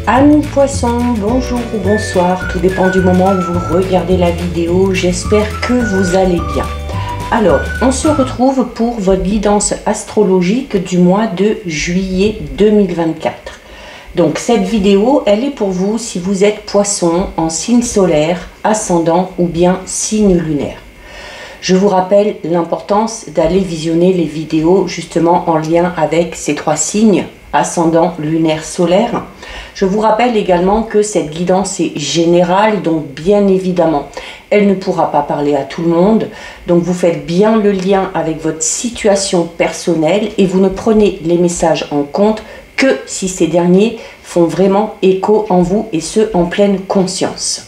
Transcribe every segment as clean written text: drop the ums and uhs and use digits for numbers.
Amis poissons, bonjour ou bonsoir, tout dépend du moment où vous regardez la vidéo, j'espère que vous allez bien. Alors, on se retrouve pour votre guidance astrologique du mois de juillet 2024. Donc cette vidéo, elle est pour vous si vous êtes poisson en signe solaire, ascendant ou bien signe lunaire. Je vous rappelle l'importance d'aller visionner les vidéos justement en lien avec ces trois signes, ascendant, lunaire, solaire. Je vous rappelle également que cette guidance est générale, donc bien évidemment, elle ne pourra pas parler à tout le monde. Donc vous faites bien le lien avec votre situation personnelle et vous ne prenez les messages en compte que si ces derniers font vraiment écho en vous et ce en pleine conscience.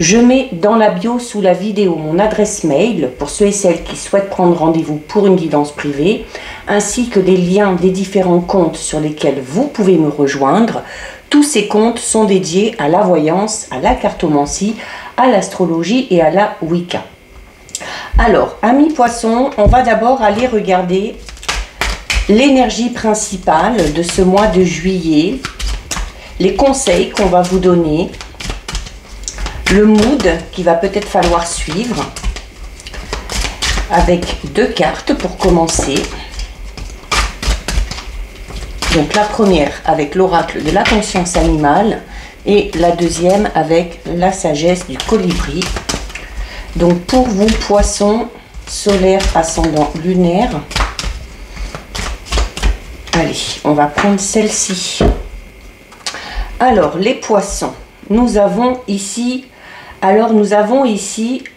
Je mets dans la bio sous la vidéo mon adresse mail pour ceux et celles qui souhaitent prendre rendez-vous pour une guidance privée, ainsi que des liens des différents comptes sur lesquels vous pouvez me rejoindre. Tous ces comptes sont dédiés à la voyance, à la cartomancie, à l'astrologie et à la Wicca. Alors, amis poissons, on va d'abord aller regarder l'énergie principale de ce mois de juillet, les conseils qu'on va vous donner, le mood qu'il va peut-être falloir suivre, avec deux cartes pour commencer. Donc la première avec l'oracle de la conscience animale et la deuxième avec la sagesse du colibri. Donc pour vous poissons, solaire, ascendant, lunaire, allez, on va prendre celle-ci. Alors les poissons, nous avons ici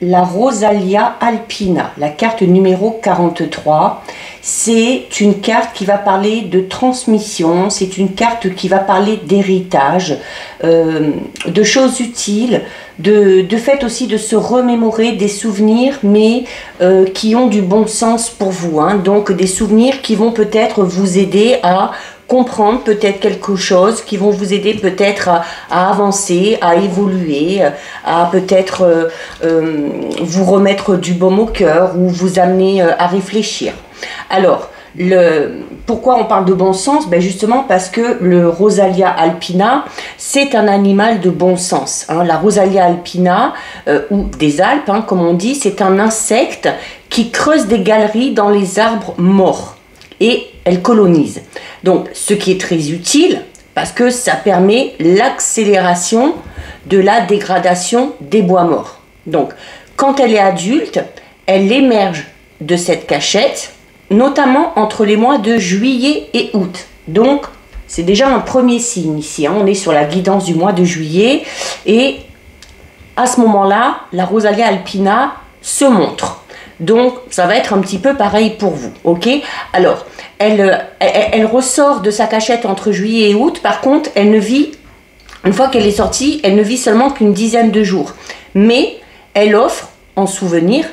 la Rosalia Alpina, la carte numéro 43. C'est une carte qui va parler de transmission, c'est une carte qui va parler d'héritage, de choses utiles, de fait aussi de se remémorer des souvenirs, mais qui ont du bon sens pour vous, hein. Donc des souvenirs qui vont peut-être vous aider à comprendre peut-être quelque chose, qui vont vous aider peut-être à avancer, à évoluer, à peut-être vous remettre du baume au cœur ou vous amener à réfléchir. Alors, pourquoi on parle de bon sens? Ben justement parce que le Rosalia alpina, c'est un animal de bon sens, hein. La Rosalia alpina, ou des Alpes, hein, comme on dit, c'est un insecte qui creuse des galeries dans les arbres morts. Et elle colonise. Donc, ce qui est très utile parce que ça permet l'accélération de la dégradation des bois morts. Donc, quand elle est adulte, elle émerge de cette cachette, notamment entre les mois de juillet et août. Donc, c'est déjà un premier signe ici, hein. On est sur la guidance du mois de juillet et à ce moment-là, la Rosalia alpina se montre. Donc, ça va être un petit peu pareil pour vous, ok? Alors, elle ressort de sa cachette entre juillet et août. Par contre, elle ne vit, une fois qu'elle est sortie, elle ne vit seulement qu'une dizaine de jours. Mais elle offre en souvenir,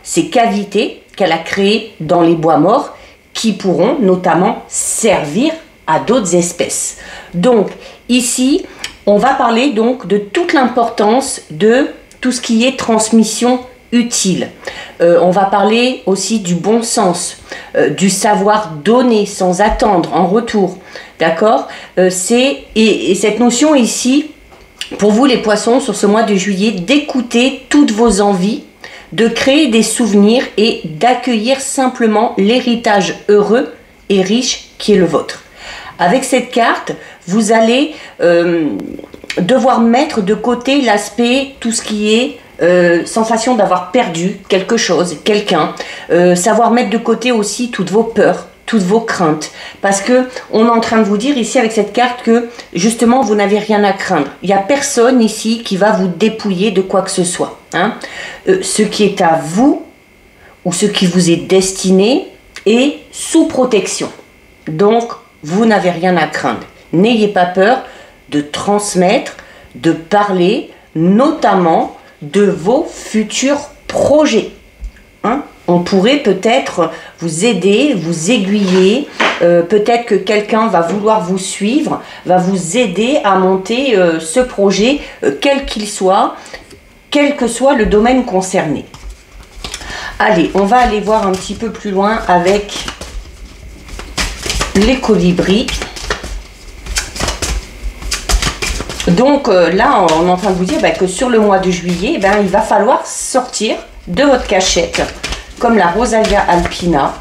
ces cavités qu'elle a créées dans les bois morts qui pourront notamment servir à d'autres espèces. Donc, ici, on va parler donc de toute l'importance de tout ce qui est transmission utile. On va parler aussi du bon sens, du savoir donner sans attendre en retour, d'accord? Et cette notion ici, pour vous les poissons, sur ce mois de juillet, d'écouter toutes vos envies, de créer des souvenirs et d'accueillir simplement l'héritage heureux et riche qui est le vôtre. Avec cette carte, vous allez devoir mettre de côté l'aspect, tout ce qui est sensation d'avoir perdu quelque chose, quelqu'un, savoir mettre de côté aussi toutes vos peurs, toutes vos craintes, parce que on est en train de vous dire ici avec cette carte que justement vous n'avez rien à craindre. Il n'y a personne ici qui va vous dépouiller de quoi que ce soit, hein. Ce qui est à vous ou ce qui vous est destiné est sous protection, donc vous n'avez rien à craindre. N'ayez pas peur de transmettre, de parler, notamment de vos futurs projets, hein. On pourrait peut-être vous aider, vous aiguiller, peut-être que quelqu'un va vouloir vous suivre, va vous aider à monter ce projet, quel qu'il soit, quel que soit le domaine concerné. Allez, on va aller voir un petit peu plus loin avec les colibris. Donc là, on est en train de vous dire que sur le mois de juillet, il va falloir sortir de votre cachette, comme la Rosalia alpina.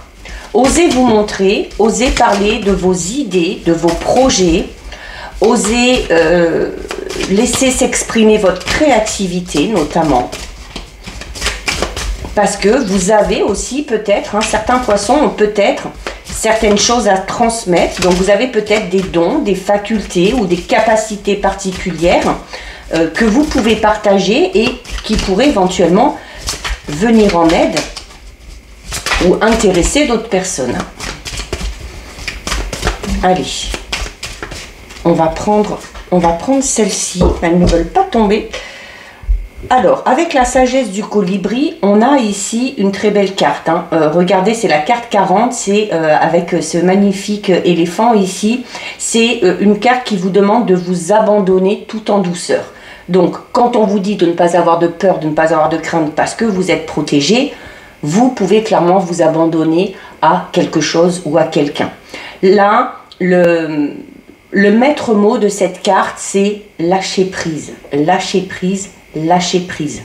Osez vous montrer, osez parler de vos idées, de vos projets, osez laisser s'exprimer votre créativité notamment. Parce que vous avez aussi peut-être, certains poissons ont peut-être certaines choses à transmettre. Donc vous avez peut-être des dons, des facultés ou des capacités particulières que vous pouvez partager et qui pourraient éventuellement venir en aide ou intéresser d'autres personnes. Allez, on va prendre celle-ci. Elles ne veulent pas tomber. Alors, avec la sagesse du colibri, on a ici une très belle carte. Regardez, c'est la carte 40, c'est avec ce magnifique éléphant ici. C'est une carte qui vous demande de vous abandonner tout en douceur. Donc, quand on vous dit de ne pas avoir de peur, de ne pas avoir de crainte parce que vous êtes protégé, vous pouvez clairement vous abandonner à quelque chose ou à quelqu'un. Là, le maître mot de cette carte, c'est lâcher prise. Lâcher prise. Lâchez prise.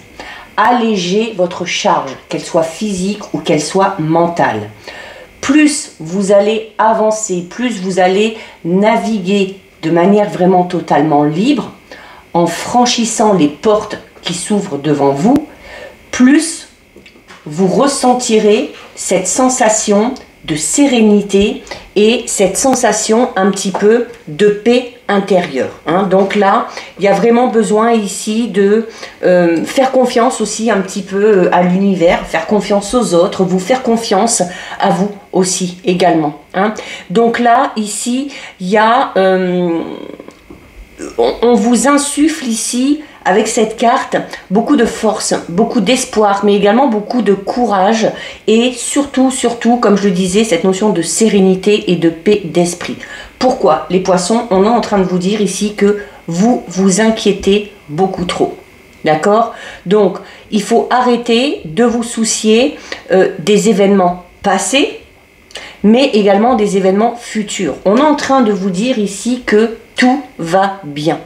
Allégez votre charge, qu'elle soit physique ou qu'elle soit mentale. Plus vous allez avancer, plus vous allez naviguer de manière vraiment totalement libre, en franchissant les portes qui s'ouvrent devant vous, plus vous ressentirez cette sensation de sérénité et cette sensation un petit peu de paix intérieure. Donc là, il y a vraiment besoin ici de faire confiance aussi un petit peu à l'univers, faire confiance aux autres, vous faire confiance à vous aussi également. Donc là, ici, il y a... on vous insuffle ici, avec cette carte, beaucoup de force, beaucoup d'espoir, mais également beaucoup de courage et surtout, comme je le disais, cette notion de sérénité et de paix d'esprit. Pourquoi, les poissons? On est en train de vous dire ici que vous vous inquiétez beaucoup trop. D'accord? Donc, il faut arrêter de vous soucier des événements passés, mais également des événements futurs. On est en train de vous dire ici que tout va bien.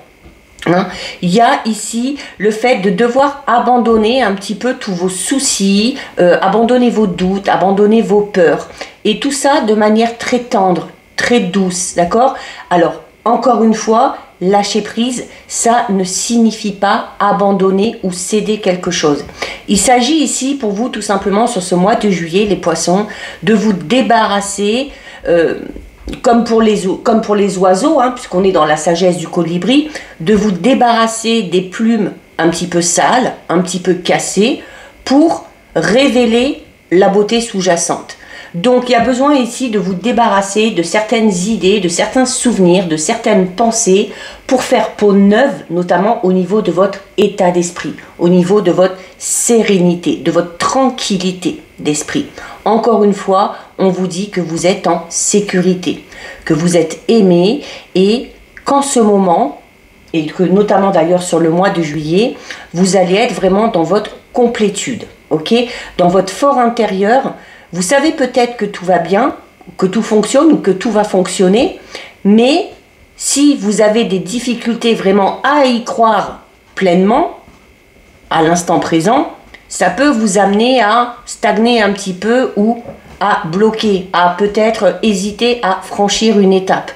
Il y a ici le fait de devoir abandonner un petit peu tous vos soucis, abandonner vos doutes, abandonner vos peurs. Et tout ça de manière très tendre, très douce, d'accord? Alors, encore une fois, lâcher prise, ça ne signifie pas abandonner ou céder quelque chose. Il s'agit ici pour vous tout simplement sur ce mois de juillet, les poissons, de vous débarrasser... comme pour les oiseaux, puisqu'on est dans la sagesse du colibri, de vous débarrasser des plumes un petit peu sales, un petit peu cassées, pour révéler la beauté sous-jacente. Donc il y a besoin ici de vous débarrasser de certaines idées, de certains souvenirs, de certaines pensées, pour faire peau neuve, notamment au niveau de votre état d'esprit, au niveau de votre sérénité, de votre tranquillité d'esprit. Encore une fois, on vous dit que vous êtes en sécurité, que vous êtes aimé et qu'en ce moment, et que notamment d'ailleurs sur le mois de juillet, vous allez être vraiment dans votre complétude, ok? Dans votre fort intérieur, vous savez peut-être que tout va bien, que tout fonctionne ou que tout va fonctionner, mais si vous avez des difficultés vraiment à y croire pleinement, à l'instant présent, ça peut vous amener à stagner un petit peu ou à bloquer, à peut-être hésiter à franchir une étape.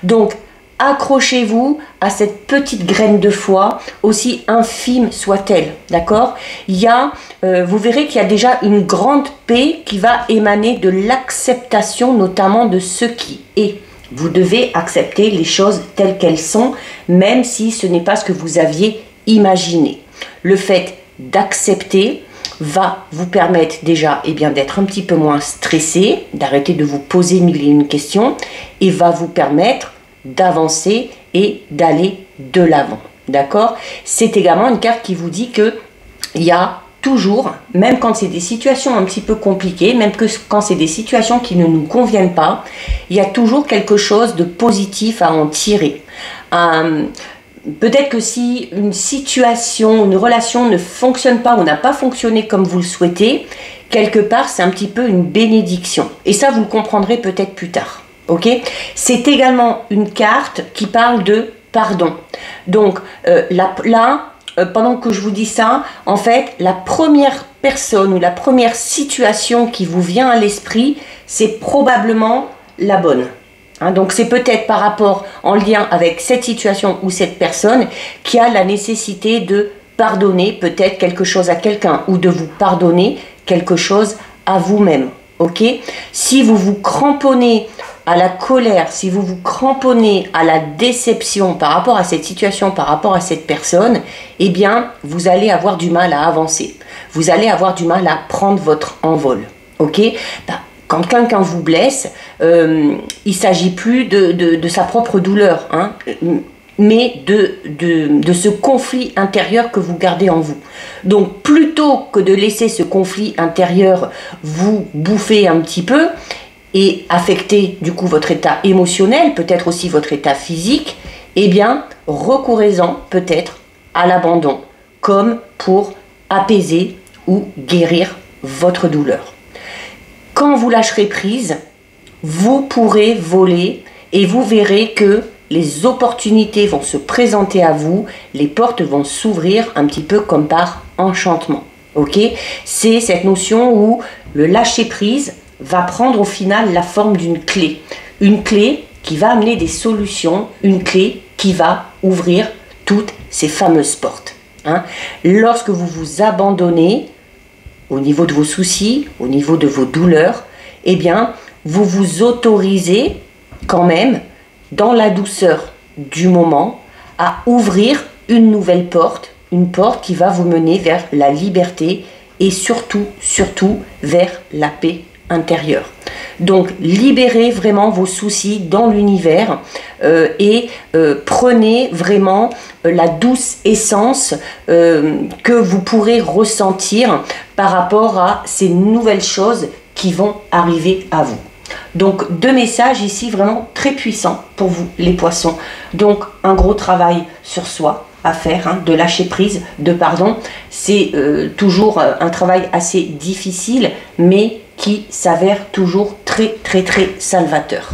Donc, accrochez-vous à cette petite graine de foi, aussi infime soit-elle, d'accord? Vous verrez qu'il y a déjà une grande paix qui va émaner de l'acceptation, notamment de ce qui est. Vous devez accepter les choses telles qu'elles sont, même si ce n'est pas ce que vous aviez imaginé. Le fait d'accepter va vous permettre déjà d'être un petit peu moins stressé, d'arrêter de vous poser mille et une questions, et va vous permettre d'avancer et d'aller de l'avant. D'accord? C'est également une carte qui vous dit que il y a toujours, même quand c'est des situations un petit peu compliquées, même quand c'est des situations qui ne nous conviennent pas, il y a toujours quelque chose de positif à en tirer. Peut-être que si une situation, une relation ne fonctionne pas ou n'a pas fonctionné comme vous le souhaitez, quelque part c'est un petit peu une bénédiction. Et ça vous le comprendrez peut-être plus tard. Ok? C'est également une carte qui parle de pardon. Donc pendant que je vous dis ça, en fait, la première personne ou la première situation qui vous vient à l'esprit, c'est probablement la bonne. Hein, donc c'est peut-être par rapport, en lien avec cette situation ou cette personne qui a la nécessité de pardonner peut-être quelque chose à quelqu'un ou de vous pardonner quelque chose à vous-même. Ok? Si vous vous cramponnez à la colère, si vous vous cramponnez à la déception par rapport à cette situation, par rapport à cette personne, eh bien, vous allez avoir du mal à avancer. Vous allez avoir du mal à prendre votre envol. Ok? Quand quelqu'un vous blesse, il ne s'agit plus de sa propre douleur, hein, mais de ce conflit intérieur que vous gardez en vous. Donc, plutôt que de laisser ce conflit intérieur vous bouffer un petit peu et affecter du coup votre état émotionnel, peut-être aussi votre état physique, eh bien, recourez-en peut-être à l'abandon, comme pour apaiser ou guérir votre douleur. Quand vous lâcherez prise, vous pourrez voler et vous verrez que les opportunités vont se présenter à vous, les portes vont s'ouvrir un petit peu comme par enchantement. Ok? C'est cette notion où le lâcher prise va prendre au final la forme d'une clé. Une clé qui va amener des solutions, une clé qui va ouvrir toutes ces fameuses portes. Hein? Lorsque vous vous abandonnez, au niveau de vos soucis, au niveau de vos douleurs, eh bien, vous vous autorisez quand même, dans la douceur du moment, à ouvrir une nouvelle porte, une porte qui va vous mener vers la liberté et surtout, surtout, vers la paix intérieure. Donc, libérez vraiment vos soucis dans l'univers et prenez vraiment la douce essence que vous pourrez ressentir par rapport à ces nouvelles choses qui vont arriver à vous. Donc, deux messages ici vraiment très puissants pour vous, les poissons. Donc, un gros travail sur soi à faire, hein, de lâcher prise, de pardon. C'est toujours un travail assez difficile, mais qui s'avère toujours très salvateur.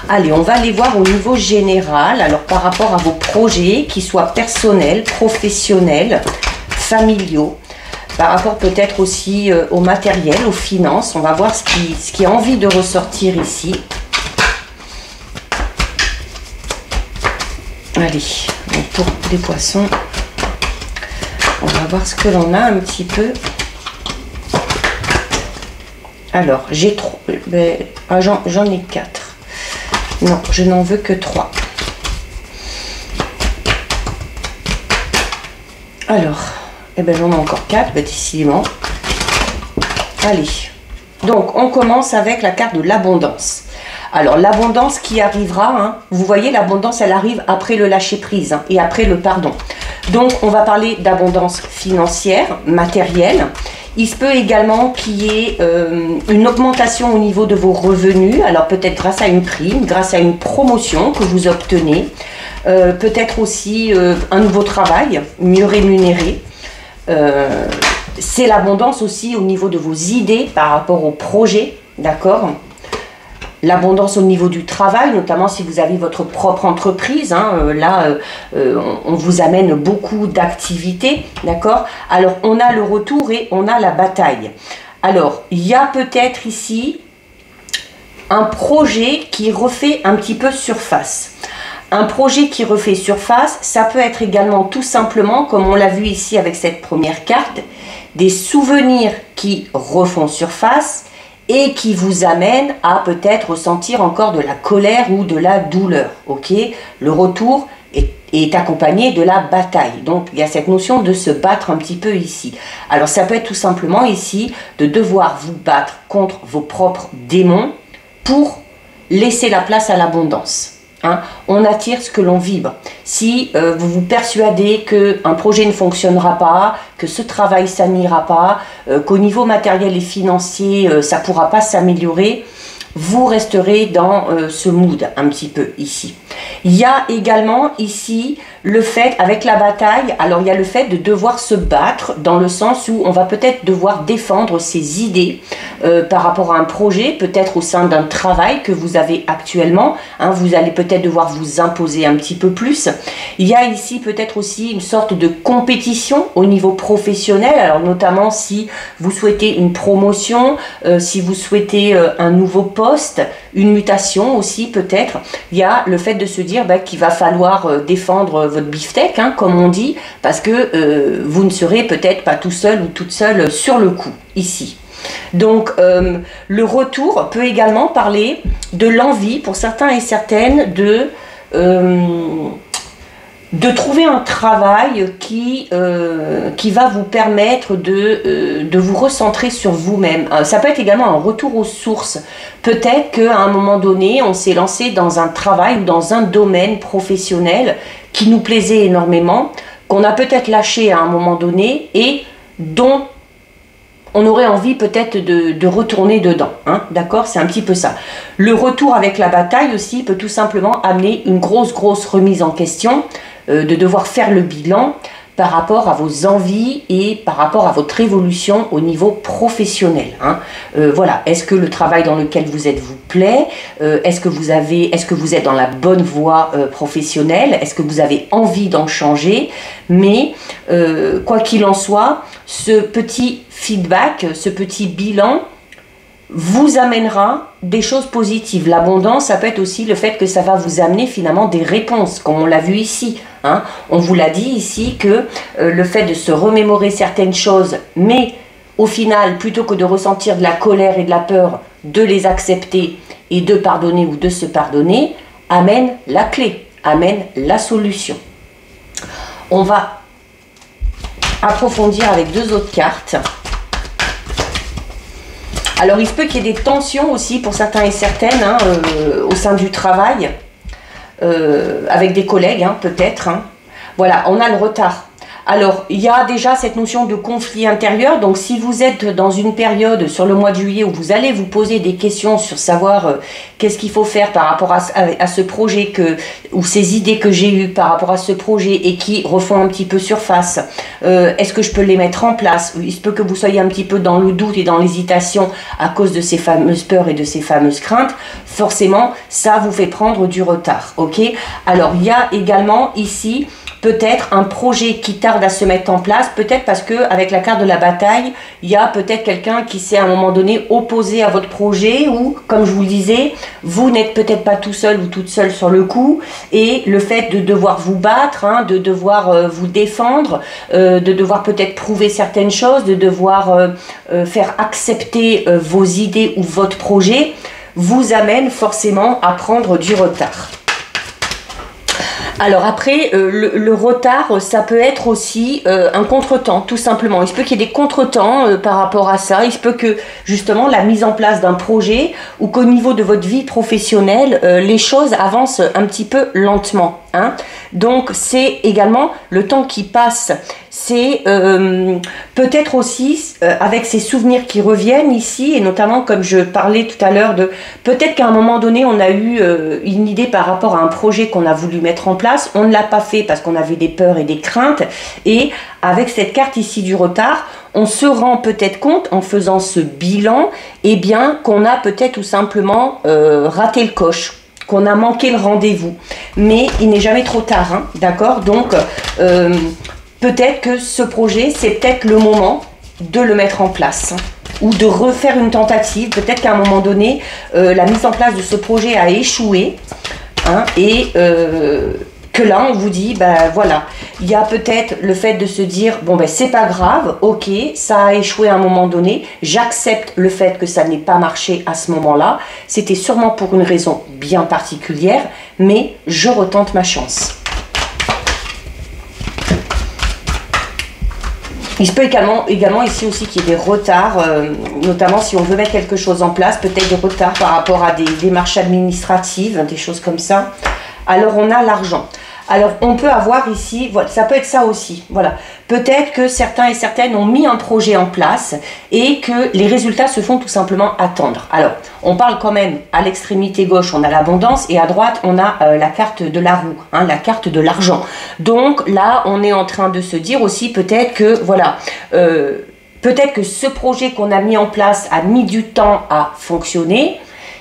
Allez, on va aller voir au niveau général, alors par rapport à vos projets, qu'ils soient personnels, professionnels, familiaux, par rapport peut-être aussi au matériel, aux finances. On va voir ce qui a envie de ressortir ici. Allez, donc pour les poissons, on va voir ce que l'on a un petit peu. Alors, j'ai trop. J'en ai 4. Non, je n'en veux que 3. Alors, j'en ai encore 4, décidément. Allez. Donc, on commence avec la carte de l'abondance. Alors, l'abondance qui arrivera, hein, vous voyez, l'abondance, elle arrive après le lâcher-prise hein, et après le pardon. Donc, on va parler d'abondance financière, matérielle. Il se peut également qu'il y ait une augmentation au niveau de vos revenus, alors peut-être grâce à une prime, grâce à une promotion que vous obtenez, peut-être aussi un nouveau travail, mieux rémunéré. C'est l'abondance aussi au niveau de vos idées par rapport au projet, d'accord ? L'abondance au niveau du travail, notamment si vous avez votre propre entreprise, hein, on vous amène beaucoup d'activités, d'accord? Alors, on a le retour et on a la bataille. Alors, il y a peut-être ici un projet qui refait un petit peu surface. Un projet qui refait surface, ça peut être également tout simplement, comme on l'a vu ici avec cette première carte, des souvenirs qui refont surface, et qui vous amène à peut-être ressentir encore de la colère ou de la douleur. Ok, le retour est accompagné de la bataille. Donc, il y a cette notion de se battre un petit peu ici. Alors, ça peut être tout simplement ici de devoir vous battre contre vos propres démons pour laisser la place à l'abondance. Hein, on attire ce que l'on vibre. Si vous vous persuadez qu'un projet ne fonctionnera pas, que ce travail ça n'ira pas, qu'au niveau matériel et financier ça ne pourra pas s'améliorer, vous resterez dans ce mood un petit peu ici. Il y a également ici le fait, avec la bataille, alors il y a le fait de devoir se battre dans le sens où on va peut-être devoir défendre ses idées par rapport à un projet, peut-être au sein d'un travail que vous avez actuellement. Hein, vous allez peut-être devoir vous imposer un petit peu plus. Il y a ici peut-être aussi une sorte de compétition au niveau professionnel, alors notamment si vous souhaitez une promotion, si vous souhaitez un nouveau poste, une mutation aussi peut-être. Il y a le fait de se dire qu'il va falloir défendre votre beefsteak, hein, comme on dit, parce que vous ne serez peut-être pas tout seul ou toute seule sur le coup, ici. Donc, le retour peut également parler de l'envie, pour certains et certaines, de trouver un travail qui va vous permettre de vous recentrer sur vous-même. Ça peut être également un retour aux sources. Peut-être qu'à un moment donné, on s'est lancé dans un travail ou dans un domaine professionnel qui nous plaisait énormément, qu'on a peut-être lâché à un moment donné et dont on aurait envie peut-être de retourner dedans, hein, d'accord? C'est un petit peu ça. Le retour avec la bataille aussi peut tout simplement amener une grosse remise en question, de devoir faire le bilan par rapport à vos envies et par rapport à votre évolution au niveau professionnel. Hein. Voilà, est-ce que le travail dans lequel vous êtes vous plaît? Est-ce que vous êtes dans la bonne voie professionnelle? Est-ce que vous avez envie d'en changer? Mais quoi qu'il en soit, ce petit feedback, ce petit bilan vous amènera des choses positives. L'abondance, ça peut être aussi le fait que ça va vous amener finalement des réponses, comme on l'a vu ici. Hein. On vous l'a dit ici que le fait de se remémorer certaines choses, mais au final, plutôt que de ressentir de la colère et de la peur, de les accepter et de pardonner ou de se pardonner, amène la clé, amène la solution. On va approfondir avec deux autres cartes. Alors, il se peut qu'il y ait des tensions aussi pour certains et certaines hein, au sein du travail, avec des collègues hein, peut-être. Hein. Voilà, on a le retard. Alors, il y a déjà cette notion de conflit intérieur. Donc, si vous êtes dans une période sur le mois de juillet où vous allez vous poser des questions sur savoir qu'est-ce qu'il faut faire par rapport à ce projet ou ces idées que j'ai eues par rapport à ce projet et qui refont un petit peu surface, est-ce que je peux les mettre en place? Il se peut que vous soyez un petit peu dans le doute et dans l'hésitation à cause de ces fameuses peurs et de ces fameuses craintes. Forcément, ça vous fait prendre du retard. Ok? Alors, il y a également ici peut-être un projet qui tarde à se mettre en place, peut-être parce que avec la carte de la bataille, il y a peut-être quelqu'un qui s'est à un moment donné opposé à votre projet ou, comme je vous le disais, vous n'êtes peut-être pas tout seul ou toute seule sur le coup et le fait de devoir vous battre, hein, de devoir vous défendre, de devoir peut-être prouver certaines choses, de devoir faire accepter vos idées ou votre projet, vous amène forcément à prendre du retard. Alors après, le retard, ça peut être aussi un contretemps, tout simplement. Il se peut qu'il y ait des contretemps par rapport à ça. Il se peut que, justement, la mise en place d'un projet ou qu'au niveau de votre vie professionnelle, les choses avancent un petit peu lentement. Hein. Donc, c'est également le temps qui passe. C'est peut-être aussi avec ces souvenirs qui reviennent ici, et notamment comme je parlais tout à l'heure de peut-être qu'à un moment donné on a eu une idée par rapport à un projet qu'on a voulu mettre en place, on ne l'a pas fait parce qu'on avait des peurs et des craintes, et avec cette carte ici du retard, on se rend peut-être compte en faisant ce bilan, eh bien qu'on a peut-être tout simplement raté le coche, qu'on a manqué le rendez-vous, mais il n'est jamais trop tard, hein, d'accord? Donc peut-être que ce projet, c'est peut-être le moment de le mettre en place ou de refaire une tentative. Peut-être qu'à un moment donné, la mise en place de ce projet a échoué hein, et que là, on vous dit, ben voilà, il y a peut-être le fait de se dire, bon ben c'est pas grave, ok, ça a échoué à un moment donné, j'accepte le fait que ça n'ait pas marché à ce moment-là, c'était sûrement pour une raison bien particulière, mais je retente ma chance. Il se peut également ici aussi qu'il y ait des retards, notamment si on veut mettre quelque chose en place, peut-être des retards par rapport à des démarches administratives, des choses comme ça. Alors on a l'argent. Alors, on peut avoir ici, voilà, ça peut être ça aussi, voilà. Peut-être que certains et certaines ont mis un projet en place et que les résultats se font tout simplement attendre. Alors, on parle quand même, à l'extrémité gauche, on a l'abondance et à droite, on a la carte de la roue, hein, la carte de l'argent. Donc là, on est en train de se dire aussi peut-être que, voilà, peut-être que ce projet qu'on a mis en place a mis du temps à fonctionner.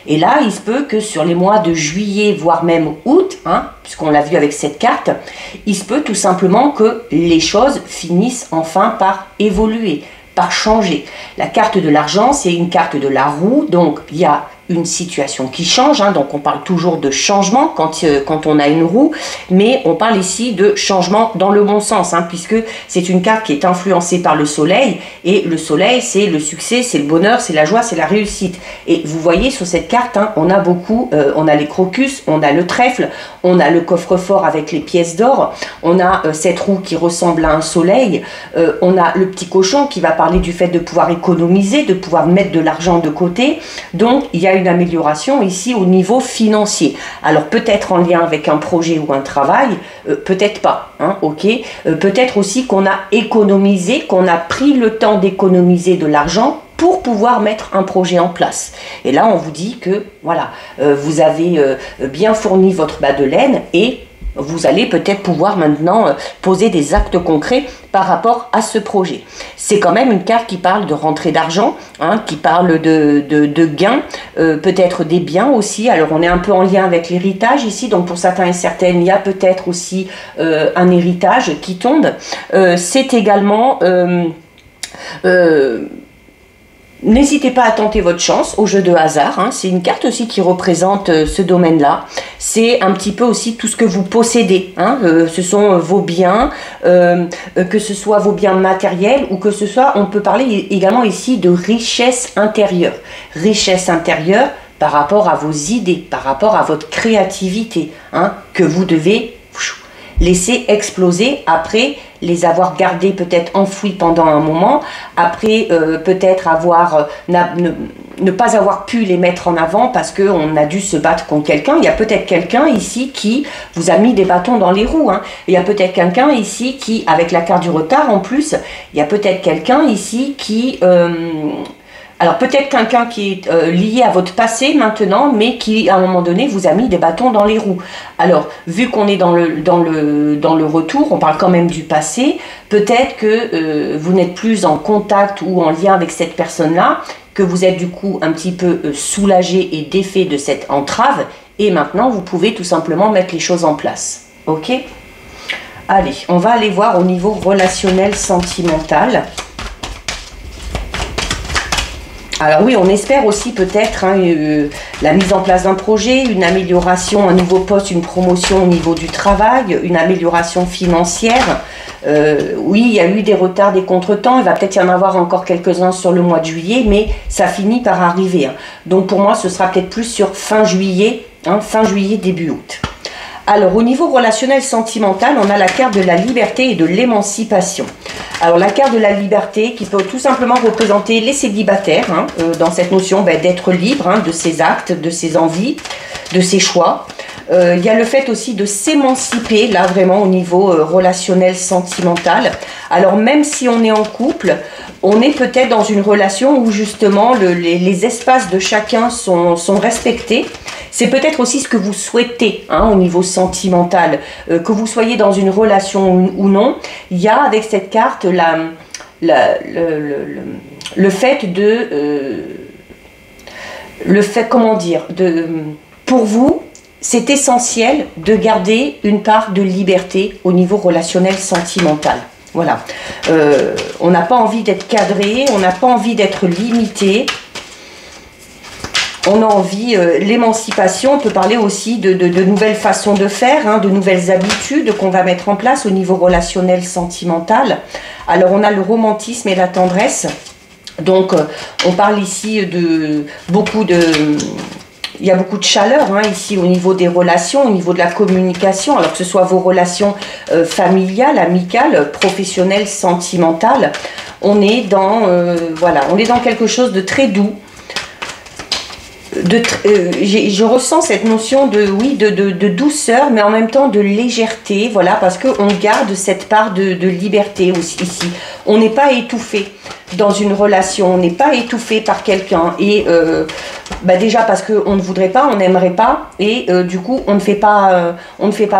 Et là, il se peut que sur les mois de juillet, voire même août, hein, puisqu'on l'a vu avec cette carte, il se peut tout simplement que les choses finissent enfin par évoluer, par changer. La carte de l'argent, c'est une carte de la roue, donc il y a une situation qui change, hein, donc on parle toujours de changement quand on a une roue, mais on parle ici de changement dans le bon sens, hein, puisque c'est une carte qui est influencée par le soleil, et le soleil c'est le succès, c'est le bonheur, c'est la joie, c'est la réussite. Et vous voyez sur cette carte, hein, on a beaucoup, on a les crocus, on a le trèfle, on a le coffre-fort avec les pièces d'or, on a cette roue qui ressemble à un soleil, on a le petit cochon qui va parler du fait de pouvoir économiser, de pouvoir mettre de l'argent de côté, donc il y a une amélioration ici au niveau financier. Alors peut-être en lien avec un projet ou un travail, peut-être pas, hein, ok. Peut-être aussi qu'on a économisé, qu'on a pris le temps d'économiser de l'argent pour pouvoir mettre un projet en place. Et là, on vous dit que voilà, vous avez bien fourni votre bas de laine et vous allez peut-être pouvoir maintenant poser des actes concrets par rapport à ce projet. C'est quand même une carte qui parle de rentrée d'argent, hein, qui parle de gains, peut-être des biens aussi. Alors on est un peu en lien avec l'héritage ici, donc pour certains et certaines, il y a peut-être aussi un héritage qui tombe. C'est également... n'hésitez pas à tenter votre chance au jeu de hasard, hein. C'est une carte aussi qui représente ce domaine-là. C'est un petit peu aussi tout ce que vous possédez, hein. Ce sont vos biens, que ce soit vos biens matériels ou que ce soit, on peut parler également ici de richesse intérieure. Richesse intérieure par rapport à vos idées, par rapport à votre créativité, hein, que vous devez laisser exploser après les avoir gardés peut-être enfouis pendant un moment, après peut-être avoir ne pas avoir pu les mettre en avant parce qu'on a dû se battre contre quelqu'un. Il y a peut-être quelqu'un ici qui vous a mis des bâtons dans les roues, hein. Il y a peut-être quelqu'un ici qui, avec la carte du retard en plus, il y a peut-être quelqu'un ici qui... alors peut-être quelqu'un qui est lié à votre passé maintenant, mais qui à un moment donné vous a mis des bâtons dans les roues. Alors vu qu'on est dans le retour, on parle quand même du passé, peut-être que vous n'êtes plus en contact ou en lien avec cette personne-là, que vous êtes du coup un petit peu soulagé et défait de cette entrave, et maintenant vous pouvez tout simplement mettre les choses en place. Ok ? Allez, on va aller voir au niveau relationnel sentimental. Alors oui, on espère aussi peut-être hein, la mise en place d'un projet, une amélioration, un nouveau poste, une promotion au niveau du travail, une amélioration financière. Oui, il y a eu des retards, des contretemps, il va peut-être y en avoir encore quelques-uns sur le mois de juillet, mais ça finit par arriver, hein. Donc pour moi, ce sera peut-être plus sur fin juillet, hein, début août. Alors, au niveau relationnel sentimental, on a la carte de la liberté et de l'émancipation. Alors, la carte de la liberté qui peut tout simplement représenter les célibataires, hein, dans cette notion d'être libre, hein, de ses actes, de ses envies, de ses choix. Il y a le fait aussi de s'émanciper, là vraiment au niveau relationnel sentimental. Alors, même si on est en couple, on est peut-être dans une relation où justement les espaces de chacun sont respectés. C'est peut-être aussi ce que vous souhaitez hein, au niveau sentimental, que vous soyez dans une relation ou non. Il y a avec cette carte le fait de... comment dire, pour vous, c'est essentiel de garder une part de liberté au niveau relationnel sentimental. Voilà. On n'a pas envie d'être cadré, on n'a pas envie d'être limité. On a envie, l'émancipation, on peut parler aussi de nouvelles façons de faire, hein, de nouvelles habitudes qu'on va mettre en place au niveau relationnel sentimental. Alors on a le romantisme et la tendresse. Donc on parle ici de beaucoup de... Il y a beaucoup de chaleur hein, ici au niveau des relations, au niveau de la communication, alors que ce soit vos relations familiales, amicales, professionnelles, sentimentales. On est dans, voilà, on est dans quelque chose de très doux. je ressens cette notion de, oui, de douceur, mais en même temps de légèreté, voilà, parce qu'on garde cette part de liberté aussi, ici. On n'est pas étouffé dans une relation, on n'est pas étouffé par quelqu'un, et déjà parce qu'on ne voudrait pas, on n'aimerait pas, et du coup on ne fait pas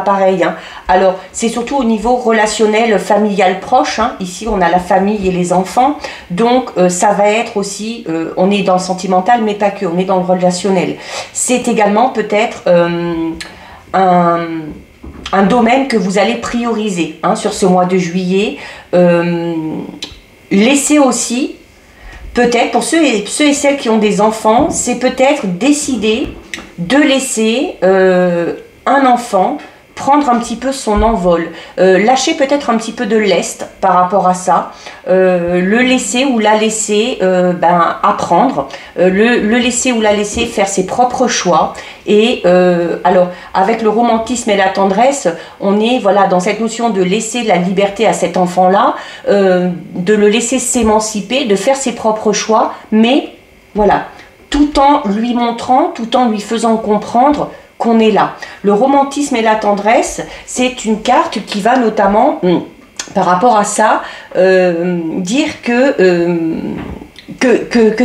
pareil, hein. Alors c'est surtout au niveau relationnel, familial proche, hein. Ici on a la famille et les enfants, donc ça va être aussi, on est dans le sentimental, mais pas que, on est dans le relationnel. C'est également peut-être un domaine que vous allez prioriser, hein, sur ce mois de juillet. Laissez aussi, peut-être, pour ceux et celles qui ont des enfants, c'est peut-être décider de laisser un enfant prendre un petit peu son envol, lâcher peut-être un petit peu de lest par rapport à ça, le laisser ou la laisser apprendre, le laisser ou la laisser faire ses propres choix. Et alors avec le romantisme et la tendresse, on est voilà dans cette notion de laisser la liberté à cet enfant-là, de le laisser s'émanciper, de faire ses propres choix, mais voilà, tout en lui montrant, tout en lui faisant comprendre qu'on est là. Le romantisme et la tendresse, c'est une carte qui va notamment, par rapport à ça, dire que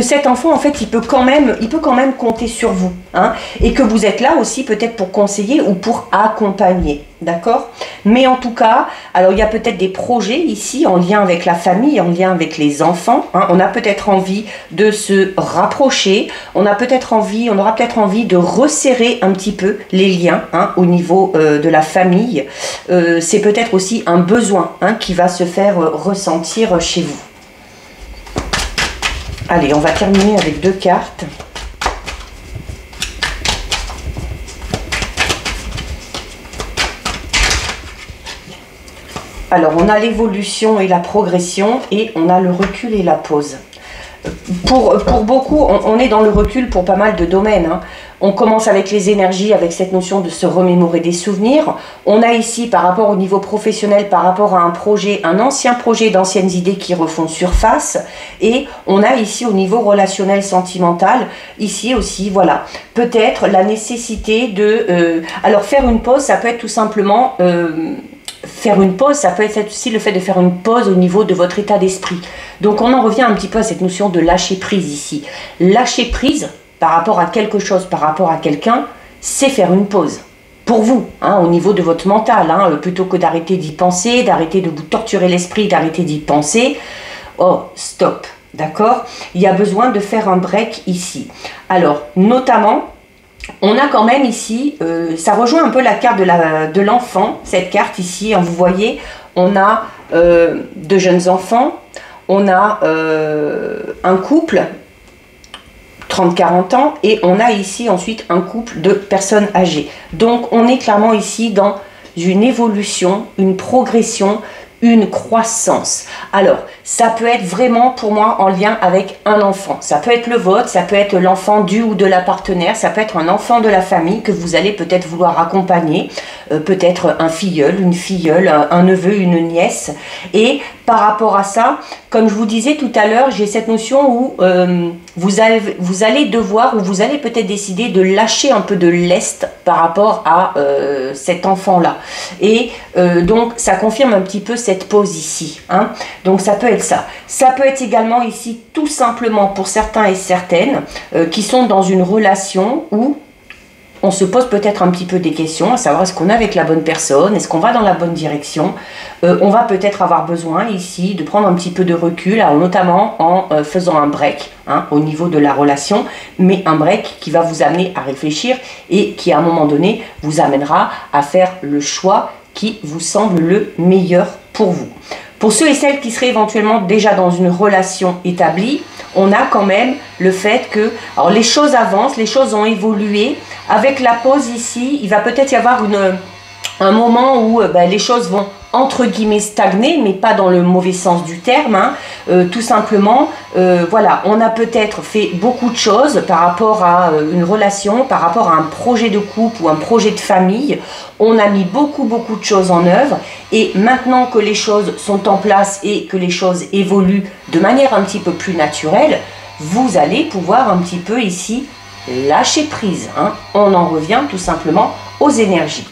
cet enfant, en fait, il peut quand même compter sur vous, hein, et que vous êtes là aussi peut-être pour conseiller ou pour accompagner, d'accord? Mais en tout cas, alors il y a peut-être des projets ici en lien avec la famille, en lien avec les enfants, hein. On a peut-être envie de se rapprocher, on aura peut-être envie de resserrer un petit peu les liens, hein, au niveau de la famille. C'est peut-être aussi un besoin, hein, qui va se faire ressentir chez vous. Allez, on va terminer avec 2 cartes. Alors, on a l'évolution et la progression, et on a le recul et la pause. Pour beaucoup, on est dans le recul pour pas mal de domaines, hein. On commence avec les énergies, avec cette notion de se remémorer des souvenirs. On a ici, par rapport au niveau professionnel, par rapport à un projet, un ancien projet d'anciennes idées qui refont surface. Et on a ici au niveau relationnel, sentimental, ici aussi, voilà, peut-être la nécessité de... alors faire une pause, ça peut être tout simplement... faire une pause, ça peut être aussi le fait de faire une pause au niveau de votre état d'esprit. Donc on en revient un petit peu à cette notion de lâcher prise ici. Lâcher prise par rapport à quelque chose, par rapport à quelqu'un, c'est faire une pause. Pour vous, hein, au niveau de votre mental, hein, plutôt que d'arrêter d'y penser, d'arrêter de vous torturer l'esprit, d'arrêter d'y penser. Oh, stop, d'accord? Il y a besoin de faire un break ici. Alors, notamment... on a quand même ici, ça rejoint un peu la carte de l'enfant, cette carte ici, hein, vous voyez, on a 2 jeunes enfants, on a un couple, 30-40 ans, et on a ici ensuite un couple de personnes âgées. Donc on est clairement ici dans une évolution, une progression, une croissance. Alors, ça peut être vraiment pour moi en lien avec un enfant. Ça peut être le vôtre, ça peut être l'enfant du ou de la partenaire, ça peut être un enfant de la famille que vous allez peut-être vouloir accompagner, peut-être un filleul, une filleule, un neveu, une nièce. Et par rapport à ça, comme je vous disais tout à l'heure, j'ai cette notion où vous allez devoir, ou vous allez peut-être décider de lâcher un peu de lest par rapport à cet enfant-là. Et donc, ça confirme un petit peu cette pause ici, hein. Donc, ça peut être ça. Ça peut être également ici, tout simplement, pour certains et certaines, qui sont dans une relation où on se pose peut-être un petit peu des questions, à savoir est-ce qu'on est avec la bonne personne, est-ce qu'on va dans la bonne direction. On va peut-être avoir besoin ici de prendre un petit peu de recul, alors notamment en faisant un break, hein, au niveau de la relation, mais un break qui va vous amener à réfléchir et qui à un moment donné vous amènera à faire le choix qui vous semble le meilleur pour vous. Pour ceux et celles qui seraient éventuellement déjà dans une relation établie, on a quand même le fait que alors les choses avancent, les choses ont évolué. Avec la pause ici, il va peut-être y avoir un moment où les choses vont entre guillemets stagner, mais pas dans le mauvais sens du terme, hein. Tout simplement, voilà, on a peut-être fait beaucoup de choses par rapport à une relation, par rapport à un projet de couple ou un projet de famille. On a mis beaucoup de choses en œuvre, et maintenant que les choses sont en place et que les choses évoluent de manière un petit peu plus naturelle, vous allez pouvoir un petit peu ici lâcher prise, hein. On en revient tout simplement aux énergies.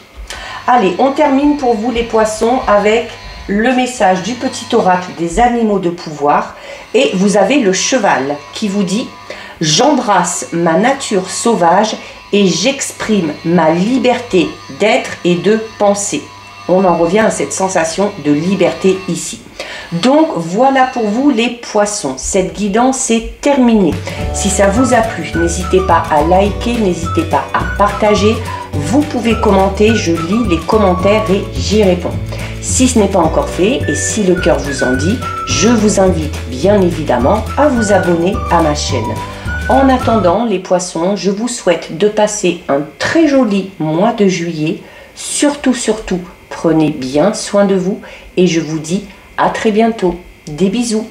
Allez, on termine pour vous les poissons avec le message du petit oracle des animaux de pouvoir. Et vous avez le cheval qui vous dit « J'embrasse ma nature sauvage et j'exprime ma liberté d'être et de penser ». On en revient à cette sensation de liberté ici. Donc voilà pour vous les poissons. Cette guidance est terminée. Si ça vous a plu, n'hésitez pas à liker, n'hésitez pas à partager. Vous pouvez commenter, je lis les commentaires et j'y réponds. Si ce n'est pas encore fait et si le cœur vous en dit, je vous invite bien évidemment à vous abonner à ma chaîne. En attendant les poissons, je vous souhaite de passer un très joli mois de juillet. Surtout, prenez bien soin de vous et je vous dis à très bientôt. Des bisous.